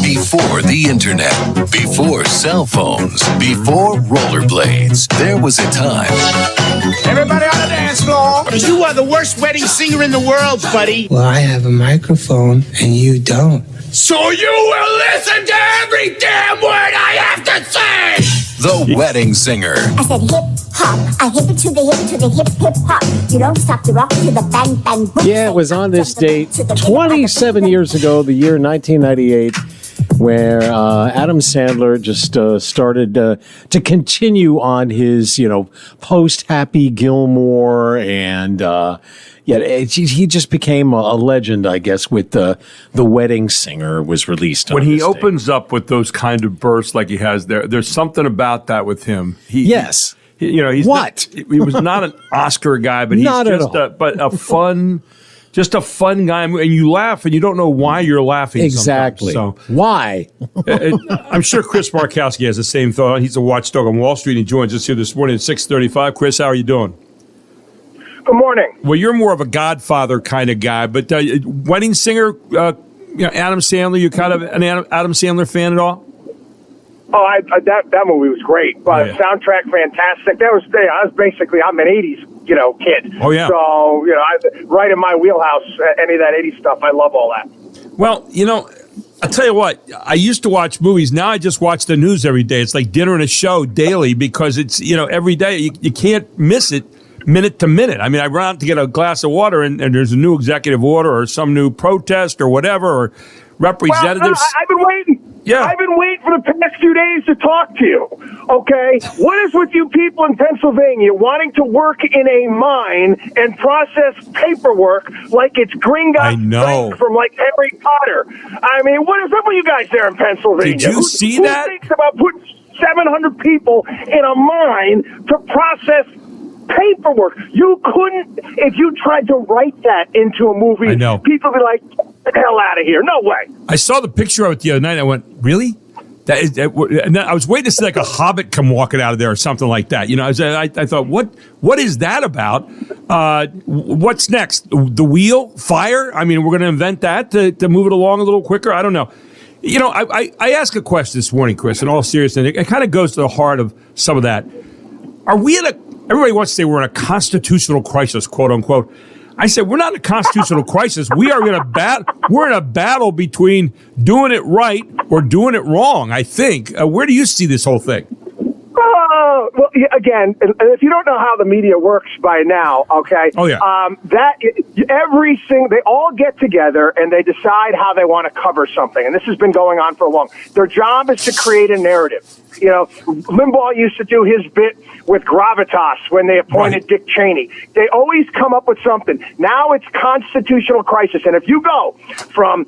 Before the internet, before cell phones, before rollerblades, there was a time. Everybody on the dance floor. You are the worst wedding singer in the world, buddy. Well, I have a microphone and you don't. So you will listen to every damn word I have to say. The Wedding Singer. I said hip hop. I hip it to the hip hip hop. You don't stop the rock to the bang bang boom. Yeah, it was on this date 27 years ago, the year 1998, where Adam Sandler just started to continue on his, post-Happy Gilmore, and he just became a legend, I guess, with The Wedding Singer was released on when he this opens date. up with those kind of bursts like he has there. There's something about that with him. Yes. He's what? He was not an Oscar guy, but he's not just a fun. Just a fun guy, and you laugh, and you don't know why you're laughing. Exactly. So why? I'm sure Chris Markowski has the same thought. He's a watchdog on Wall Street. He joins us here this morning at 6:35. Chris, how are you doing? Good morning. Well, you're more of a Godfather kind of guy, but Wedding Singer, Adam Sandler. You kind of an Adam Sandler fan at all? Oh, that movie was great. But soundtrack fantastic. I'm an '80s kid. Oh yeah. So right in my wheelhouse. Any of that '80s stuff, I love all that. Well, I'll tell you what. I used to watch movies. Now I just watch the news every day. It's like dinner and a show daily because it's every day. You can't miss it minute to minute. I mean, I run out to get a glass of water and there's a new executive order or some new protest or whatever or representatives. Well, I've been waiting. Yeah. I've been waiting for the past few days to talk to you, okay? What is with you people in Pennsylvania wanting to work in a mine and process paperwork like it's Gringotts from like Harry Potter? I mean, what is up with you guys there in Pennsylvania? Did you see that? Who thinks about putting 700 people in a mine to process paperwork? You couldn't, if you tried to write that into a movie, I know. people would be like, get the hell out of here. No way. I saw the picture of it the other night. I went, really? And then I was waiting to see like a hobbit come walking out of there or something like that. I thought, what is that about? What's next? The wheel? Fire? I mean, we're going to invent that to move it along a little quicker? I don't know. I asked a question this morning, Chris, in all seriousness. It kind of goes to the heart of some of that. Are we everybody wants to say we're in a constitutional crisis, quote unquote. I said, we're not in a constitutional crisis. We are in a we're in a battle between doing it right or doing it wrong, I think. Where do you see this whole thing? Well, again, and if you don't know how the media works by now, okay? Oh, yeah. They all get together and they decide how they want to cover something. And this has been going on for a long. Their job is to create a narrative. Limbaugh used to do his bit with gravitas when they appointed Dick Cheney. They always come up with something. Now it's constitutional crisis. And if you go from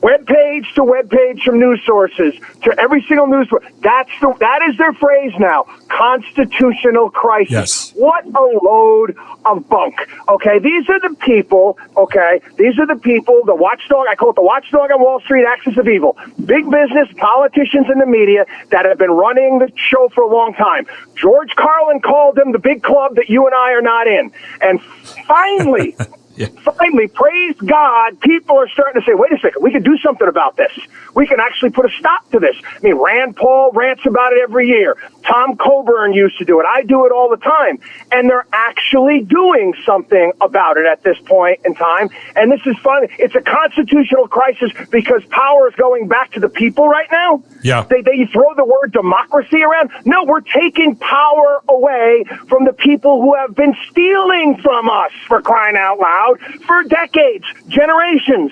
web page to web page from news sources to every single news, that is their phrase now. Constitutional crisis. Yes. What a load of bunk. Okay, these are the people. The watchdog. I call it the watchdog on Wall Street, axis of evil. Big business, politicians, and the media that have been running the show for a long time. George Carlin called them the big club that you and I are not in. And finally. Yeah. Finally, praise God, people are starting to say, wait a second, we can do something about this. We can actually put a stop to this. I mean, Rand Paul rants about it every year. Tom Coburn used to do it. I do it all the time. And they're actually doing something about it at this point in time. And this is fun. It's a constitutional crisis because power is going back to the people right now. Yeah. They throw the word democracy around. No, we're taking power away from the people who have been stealing from us, for crying out loud, for decades, generations.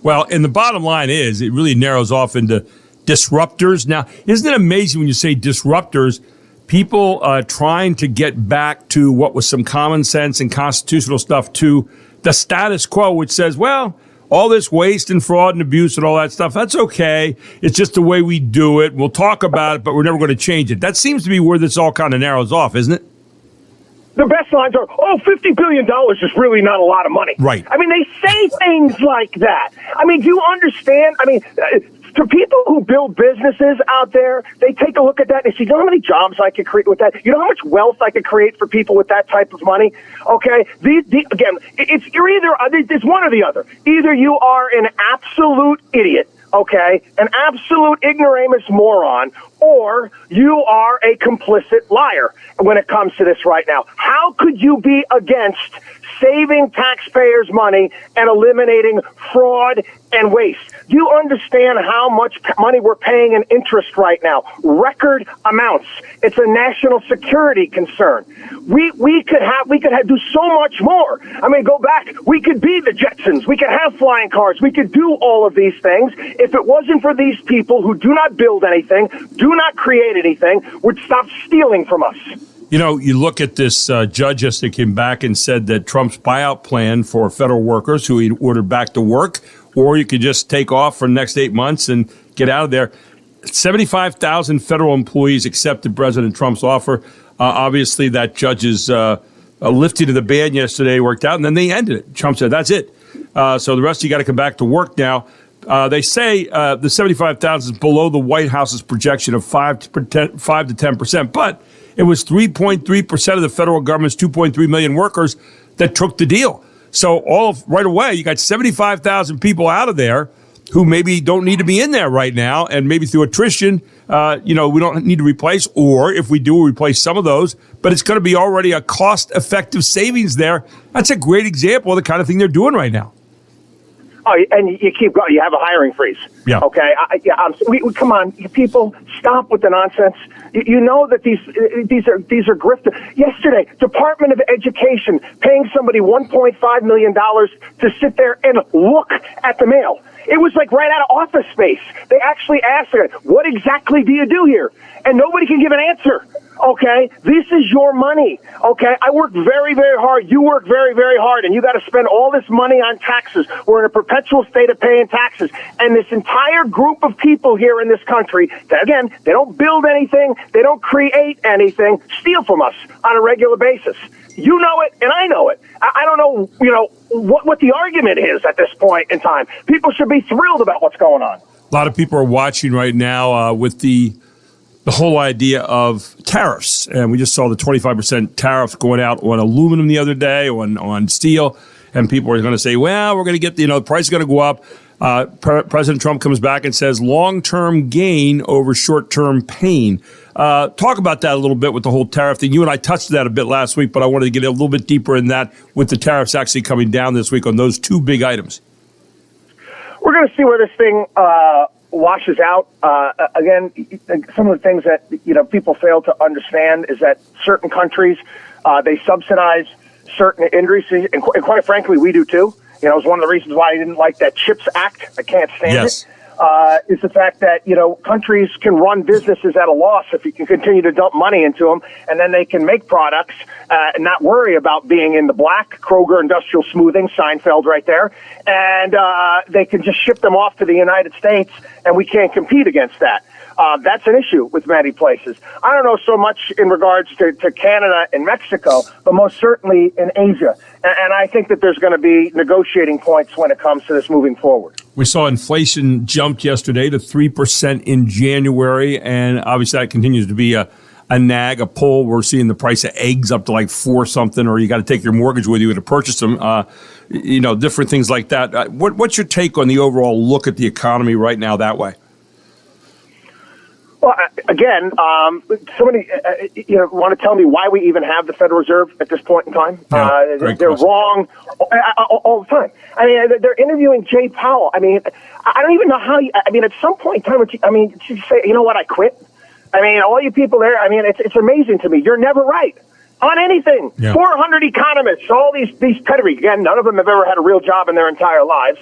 Well, and the bottom line is it really narrows off into disruptors. Now, isn't it amazing when you say disruptors, people trying to get back to what was some common sense and constitutional stuff to the status quo, which says, well, all this waste and fraud and abuse and all that stuff, that's okay. It's just the way we do it. We'll talk about it, but we're never going to change it. That seems to be where this all kind of narrows off, isn't it? The best lines are, $50 billion is really not a lot of money. Right. I mean, they say things like that. I mean, do you understand? I mean, to people who build businesses out there, they take a look at that and say, you know how many jobs I could create with that? You know how much wealth I could create for people with that type of money? Okay? Again, it's one or the other. Either you are an absolute idiot, okay, an absolute ignoramus moron, or you are a complicit liar when it comes to this right now. How could you be against saving taxpayers' money and eliminating fraud and waste? Do you understand how much money we're paying in interest right now? Record amounts. It's a national security concern. We could do so much more. I mean, go back. We could be the Jetsons. We could have flying cars. We could do all of these things if it wasn't for these people who do not build anything, do not create anything, would stop stealing from us. You know, you look at this judge yesterday came back and said that Trump's buyout plan for federal workers who he ordered back to work, or you could just take off for the next 8 months and get out of there. 75,000 federal employees accepted President Trump's offer. Obviously, that judge's lifting of the ban yesterday worked out, and then they ended it. Trump said, that's it. So the rest of you got to come back to work now. They say the 75,000 is below the White House's projection of 5 to 10%, but it was 3.3% of the federal government's 2.3 million workers that took the deal. So right away, you got 75,000 people out of there who maybe don't need to be in there right now, and maybe through attrition, we don't need to replace, or if we do, we replace some of those, but it's going to be already a cost-effective savings there. That's a great example of the kind of thing they're doing right now. Oh, and you keep going. You have a hiring freeze. Yeah. Okay. Come on, people, stop with the nonsense. You know that these are grifters. Yesterday, Department of Education paying somebody $1.5 million to sit there and look at the mail. It was like right out of Office Space. They actually asked her, "What exactly do you do here?" And nobody can give an answer. Okay, this is your money. Okay, I work very, very hard. You work very, very hard, and you got to spend all this money on taxes. We're in a perpetual state of paying taxes. And this entire group of people here in this country, that, again, they don't build anything, they don't create anything, steal from us on a regular basis. You know it, and I know it. I don't know, what the argument is at this point in time. People should be thrilled about what's going on. A lot of people are watching right now with the whole idea of tariffs. And we just saw the 25% tariffs going out on aluminum the other day, on steel. And people are going to say, well, we're going to get, the price is going to go up. President Trump comes back and says long-term gain over short-term pain. Talk about that a little bit with the whole tariff thing. You and I touched that a bit last week, but I wanted to get a little bit deeper in that with the tariffs actually coming down this week on those two big items. We're going to see where this thing washes out. Again, some of the things that people fail to understand is that certain countries they subsidize certain industries, and quite frankly, we do too. It was one of the reasons why I didn't like that CHIPS Act. I can't stand it. Is the fact that countries can run businesses at a loss if you can continue to dump money into them, and then they can make products and not worry about being in the black. Kroger Industrial Smoothing, Seinfeld right there, and they can just ship them off to the United States, and we can't compete against that. That's an issue with many places. I don't know so much in regards to Canada and Mexico, but most certainly in Asia. And I think that there's going to be negotiating points when it comes to this moving forward. We saw inflation jumped yesterday to 3% in January, and obviously that continues to be a nag, a pull. We're seeing the price of eggs up to like 4 something, or you got to take your mortgage with you to purchase them. Different things like that. What's your take on the overall look at the economy right now that way? Well, again, somebody want to tell me why we even have the Federal Reserve at this point in time? They're wrong all the time. I mean, they're interviewing Jay Powell. I mean, I don't even know how. At some point in time, you say, you know what, I quit. I mean, all you people there. I mean, it's amazing to me. You're never right on anything. Yeah. 400 economists, all these pedigree. Again, none of them have ever had a real job in their entire lives.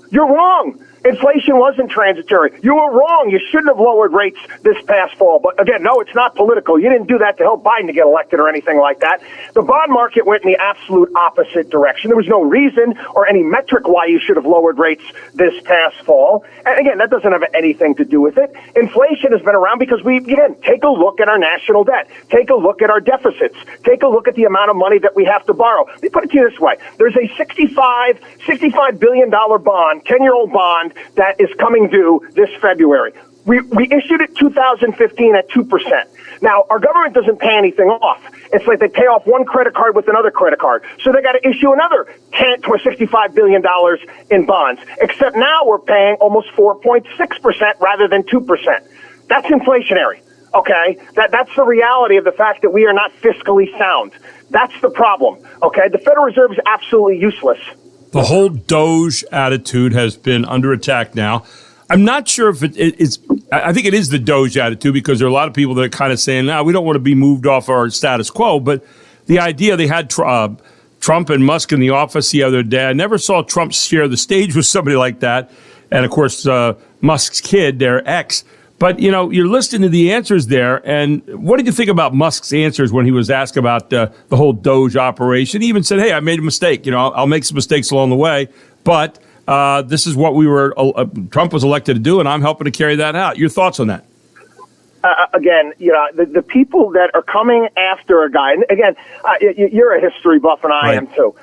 You're wrong. Inflation wasn't transitory. You were wrong. You shouldn't have lowered rates this past fall. But again, no, it's not political. You didn't do that to help Biden to get elected or anything like that. The bond market went in the absolute opposite direction. There was no reason or any metric why you should have lowered rates this past fall. And again, that doesn't have anything to do with it. Inflation has been around because take a look at our national debt. Take a look at our deficits. Take a look at the amount of money that we have to borrow. Let me put it to you this way. There's a $65 billion bond, 10-year-old bond, that is coming due this February. We issued it 2015 at 2%. Now, our government doesn't pay anything off. It's like they pay off one credit card with another credit card. So they got to issue another $10 to $65 billion in bonds. Except now we're paying almost 4.6% rather than 2%. That's inflationary. Okay? That's the reality of the fact that we are not fiscally sound. That's the problem. Okay? The Federal Reserve is absolutely useless. The whole Doge attitude has been under attack now. I'm not sure if it's. I think it is the Doge attitude because there are a lot of people that are kind of saying, "No, we don't want to be moved off our status quo." But the idea they had Trump and Musk in the office the other day. I never saw Trump share the stage with somebody like that, and of course Musk's kid, their ex. But you're listening to the answers there, and what did you think about Musk's answers when he was asked about the whole Doge operation? He even said, "Hey, I made a mistake. I'll make some mistakes along the way, but." This is what Trump was elected to do, and I'm helping to carry that out. Your thoughts on that? Again, the people that are coming after a guy, and again, you're a history buff, and I am too.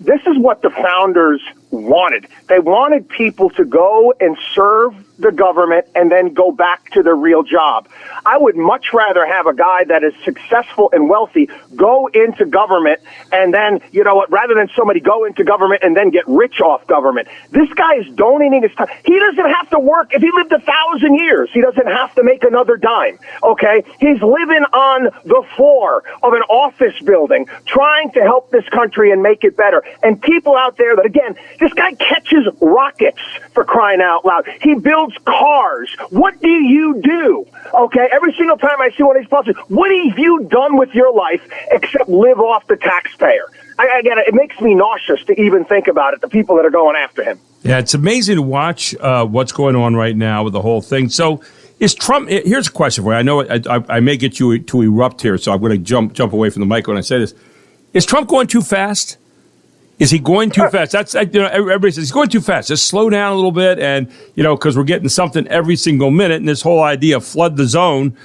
This is what the founders wanted. They wanted people to go and serve the government and then go back to their real job. I would much rather have a guy that is successful and wealthy go into government and then, rather than somebody go into government and then get rich off government. This guy is donating his time. He doesn't have to work. If he lived 1,000 years, he doesn't have to make another dime. Okay? He's living on the floor of an office building trying to help this country and make it better. And people out there that, again, this guy catches rockets, for crying out loud. He builds cars. What do you do? Okay, every single time I see one of these policies, what have you done with your life except live off the taxpayer? Again, it makes me nauseous to even think about it, the people that are going after him. Yeah, it's amazing to watch what's going on right now with the whole thing. So is Trump, here's a question for you. I know I may get you to erupt here, so I'm going to jump away from the mic when I say this. Is Trump going too fast? Is he going too fast? Everybody says he's going too fast. Just slow down a little bit, and because we're getting something every single minute, and this whole idea of flood the zone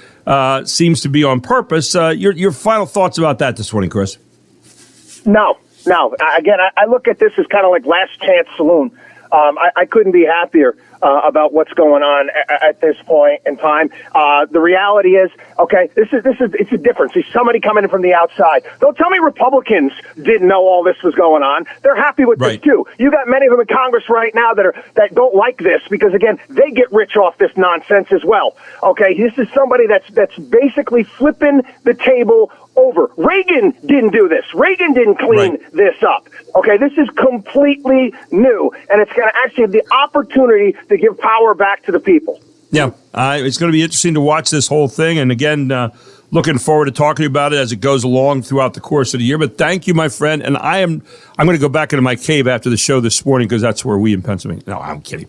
seems to be on purpose. Your final thoughts about that this morning, Chris? No. Again, I look at this as kind of like Last Chance Saloon. I couldn't be happier about what's going on at this point in time. The reality is, okay, it's a difference. It's somebody coming in from the outside. Don't tell me Republicans didn't know all this was going on. They're happy with this too. You got many of them in Congress right now that don't like this because, again, they get rich off this nonsense as well. Okay, this is somebody that's basically flipping the table over. Reagan didn't do this. Reagan didn't clean this up. Okay, this is completely new, and it's going to actually have the opportunity to give power back to the people. Yeah, it's going to be interesting to watch this whole thing, and again, looking forward to talking about it as it goes along throughout the course of the year. But thank you, my friend, and I'm going to go back into my cave after the show this morning because that's where we in Pennsylvania. No, I'm kidding.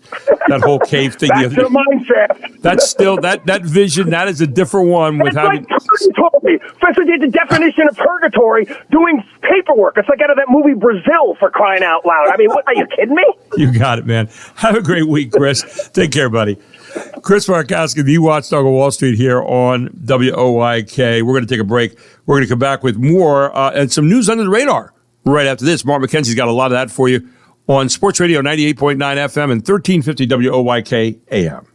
That whole cave thing. That's your mindset. That's still that vision. That is a different one. That's with having. Like purgatory. Professor did the definition of purgatory doing paperwork. It's like out of that movie Brazil, for crying out loud. I mean, what, are you kidding me? You got it, man. Have a great week, Chris. Take care, buddy. Chris Markowski, the watchdog of Wall Street here on WOYK. We're going to take a break. We're going to come back with more and some news under the radar right after this. Mark McKenzie's got a lot of that for you on Sports Radio 98.9 FM and 1350 WOYK AM.